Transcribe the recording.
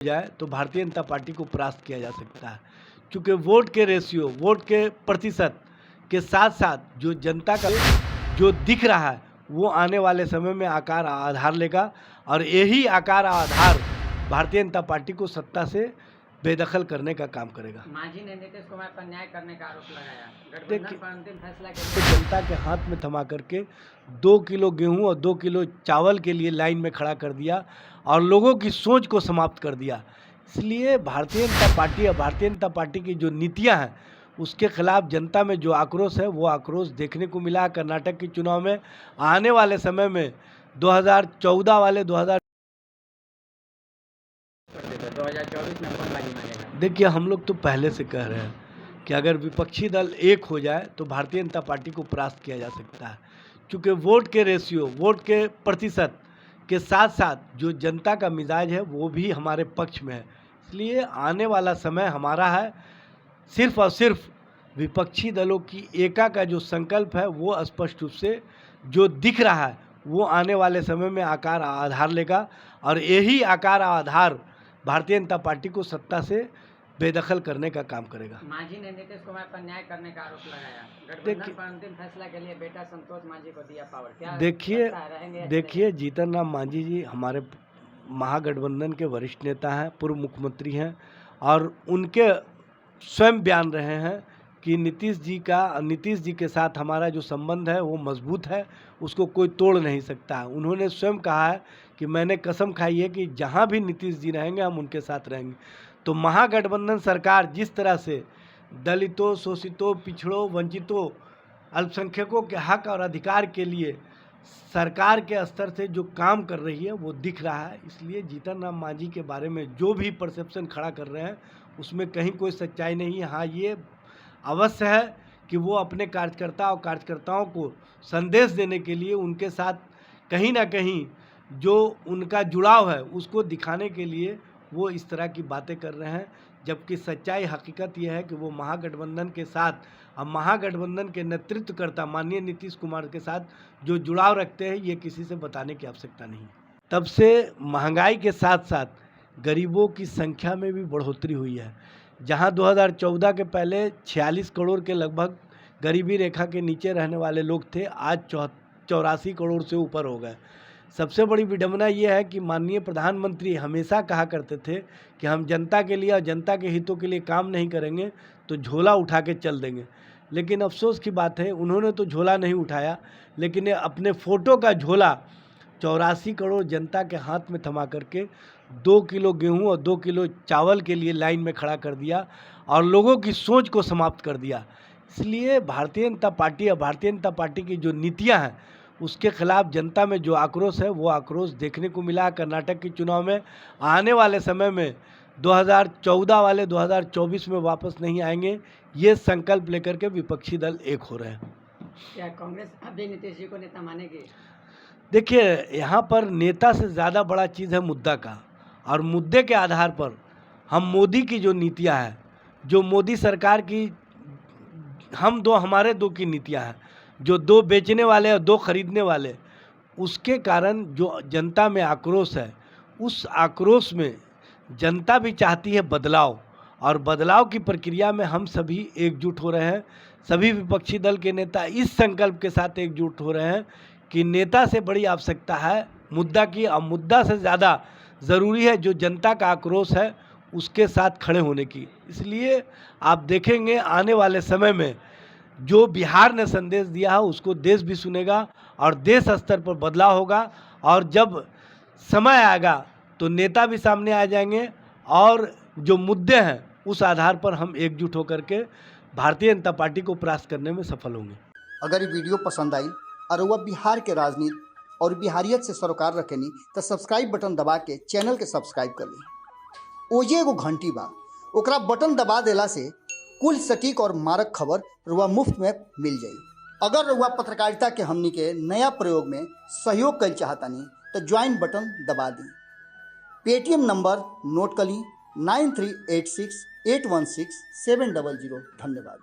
जाए तो भारतीय जनता पार्टी को परास्त किया जा सकता है, क्योंकि वोट के रेशियो, वोट के प्रतिशत के साथ साथ जो जनता का जो दिख रहा है वो आने वाले समय में आकार आधार लेगा और यही आकार आधार भारतीय जनता पार्टी को सत्ता से बेदखल करने का काम करेगा। मांझी ने नीतीश कुमार पर न्याय करने का आरोप लगाया। गठबंधन पर अंतिम फैसला के तो जनता के हाथ में थमा करके 2 किलो गेहूं और 2 किलो चावल के लिए लाइन में खड़ा कर दिया और लोगों की सोच को समाप्त कर दिया। इसलिए भारतीय जनता पार्टी और भारतीय जनता पार्टी की जो नीतियां हैं उसके खिलाफ जनता में जो आक्रोश है वो आक्रोश देखने को मिला। कर्नाटक के चुनाव में आने वाले समय में 2014 वाले 2024 में कौन बाजी मारेगा? देखिए, हम लोग तो पहले से कह रहे हैं कि अगर विपक्षी दल एक हो जाए तो भारतीय जनता पार्टी को परास्त किया जा सकता है, क्योंकि वोट के रेशियो, वोट के प्रतिशत के साथ साथ जो जनता का मिजाज है वो भी हमारे पक्ष में है। इसलिए आने वाला समय हमारा है, सिर्फ और सिर्फ विपक्षी दलों की एका का जो संकल्प है वो स्पष्ट रूप से जो दिख रहा है वो आने वाले समय में आकार आधार लेगा और यही आकार आधार भारतीय जनता पार्टी को सत्ता से बेदखल करने का काम करेगा। मांझी ने नीतीश कुमार पर न्याय करने का आरोप लगाया। गठबंधन पर अंतिम फैसला के लिए बेटा संतोष मांझी को दिया पावर। क्या देखिए जीतन राम मांझी जी हमारे महागठबंधन के वरिष्ठ नेता हैं, पूर्व मुख्यमंत्री हैं और उनके स्वयं बयान रहे हैं कि नीतीश जी के साथ हमारा जो संबंध है वो मजबूत है, उसको कोई तोड़ नहीं सकता है। उन्होंने स्वयं कहा है कि मैंने कसम खाई है कि जहां भी नीतीश जी रहेंगे हम उनके साथ रहेंगे। तो महागठबंधन सरकार जिस तरह से दलितों, शोषितों, पिछड़ों, वंचितों, अल्पसंख्यकों के हक और अधिकार के लिए सरकार के स्तर से जो काम कर रही है वो दिख रहा है। इसलिए जीतन राम मांझी के बारे में जो भी परसेप्शन खड़ा कर रहे हैं उसमें कहीं कोई सच्चाई नहीं है। हाँ, ये अवश्य है कि वो अपने कार्यकर्ताओं को संदेश देने के लिए उनके साथ कहीं ना कहीं जो उनका जुड़ाव है उसको दिखाने के लिए वो इस तरह की बातें कर रहे हैं, जबकि सच्चाई हकीकत यह है कि वो महागठबंधन के साथ और महागठबंधन के नेतृत्वकर्ता माननीय नीतीश कुमार के साथ जो जुड़ाव रखते हैं ये किसी से बताने की आवश्यकता नहीं। तब से महंगाई के साथ साथ गरीबों की संख्या में भी बढ़ोतरी हुई है। जहां 2014 के पहले 46 करोड़ के लगभग गरीबी रेखा के नीचे रहने वाले लोग थे, आज 84 करोड़ से ऊपर हो गए। सबसे बड़ी विडंबना ये है कि माननीय प्रधानमंत्री हमेशा कहा करते थे कि हम जनता के लिए और जनता के हितों के लिए काम नहीं करेंगे तो झोला उठा के चल देंगे। लेकिन अफसोस की बात है उन्होंने तो झोला नहीं उठाया, लेकिन अपने फ़ोटो का झोला 84 करोड़ जनता के हाथ में थमा करके 2 किलो गेहूं और 2 किलो चावल के लिए लाइन में खड़ा कर दिया और लोगों की सोच को समाप्त कर दिया। इसलिए भारतीय जनता पार्टी और भारतीय जनता पार्टी की जो नीतियां हैं उसके खिलाफ जनता में जो आक्रोश है वो आक्रोश देखने को मिला। कर्नाटक के चुनाव में आने वाले समय में 2014 वाले 2024 में वापस नहीं आएंगे, ये संकल्प लेकर के विपक्षी दल एक हो रहे हैं। क्या कांग्रेस अभी नीतीश जी को नेता मानेगी? देखिए, यहाँ पर नेता से ज़्यादा बड़ा चीज़ है मुद्दा का, और मुद्दे के आधार पर हम मोदी की जो नीतियाँ हैं, जो मोदी सरकार की हमारे दो की नीतियाँ हैं, जो 2 बेचने वाले और 2 खरीदने वाले, उसके कारण जो जनता में आक्रोश है, उस आक्रोश में जनता भी चाहती है बदलाव, और बदलाव की प्रक्रिया में हम सभी एकजुट हो रहे हैं। सभी विपक्षी दल के नेता इस संकल्प के साथ एकजुट हो रहे हैं कि नेता से बड़ी आवश्यकता है मुद्दा की, और मुद्दा से ज़्यादा ज़रूरी है जो जनता का आक्रोश है उसके साथ खड़े होने की। इसलिए आप देखेंगे आने वाले समय में जो बिहार ने संदेश दिया है उसको देश भी सुनेगा और देश स्तर पर बदलाव होगा, और जब समय आएगा तो नेता भी सामने आ जाएंगे और जो मुद्दे हैं उस आधार पर हम एकजुट होकर के भारतीय जनता पार्टी को परास्त करने में सफल होंगे। अगर ये वीडियो पसंद आई और वह बिहार के राजनीति और बिहारियत से सरोकार रखेनी तो सब्सक्राइब बटन दबा के चैनल के सब्सक्राइब कर ली। ओजे एगो घंटी बा, ओकरा बटन दबा देला से कुल सटीक और मारक खबर रुआ मुफ्त में मिल जाई। अगर रुआ पत्रकारिता के हमनी के नया प्रयोग में सहयोग कर चाहतानी तो ज्वाइन बटन दबा दी। पेटीएम नंबर नोट कर ली 9386816700। धन्यवाद।